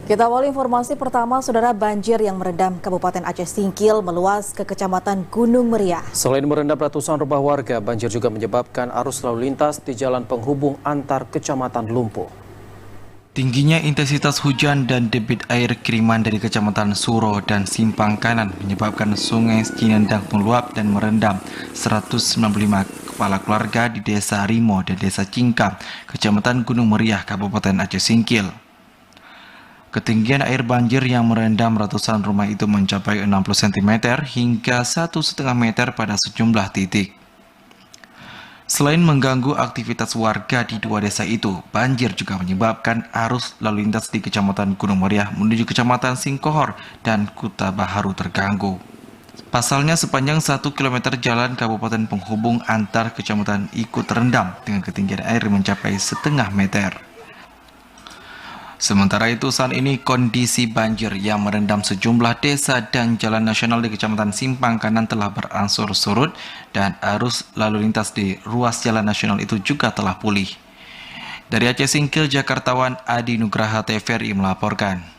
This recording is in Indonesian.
Kita awali informasi pertama, saudara. Banjir yang merendam Kabupaten Aceh Singkil meluas ke Kecamatan Gunung Meriah. Selain merendam ratusan rumah warga, banjir juga menyebabkan arus lalu lintas di jalan penghubung antar kecamatan lumpuh. Tingginya intensitas hujan dan debit air kiriman dari Kecamatan Suro dan Simpang Kanan menyebabkan Sungai Cinendang meluap dan merendam 195 kepala keluarga di Desa Rimo dan Desa Cingkang, Kecamatan Gunung Meriah, Kabupaten Aceh Singkil. Ketinggian air banjir yang merendam ratusan rumah itu mencapai 60 cm hingga 1,5 meter pada sejumlah titik. Selain mengganggu aktivitas warga di dua desa itu, banjir juga menyebabkan arus lalu lintas di Kecamatan Gunung Meriah menuju Kecamatan Singkohor dan Kuta Baharu terganggu. Pasalnya sepanjang 1 km jalan kabupaten penghubung antar kecamatan ikut terendam dengan ketinggian air mencapai setengah meter. Sementara itu, saat ini kondisi banjir yang merendam sejumlah desa dan jalan nasional di Kecamatan Simpang Kanan telah berangsur surut dan arus lalu lintas di ruas jalan nasional itu juga telah pulih. Dari Aceh Singkil, Jakartawan Adi Nugraha TVRI melaporkan.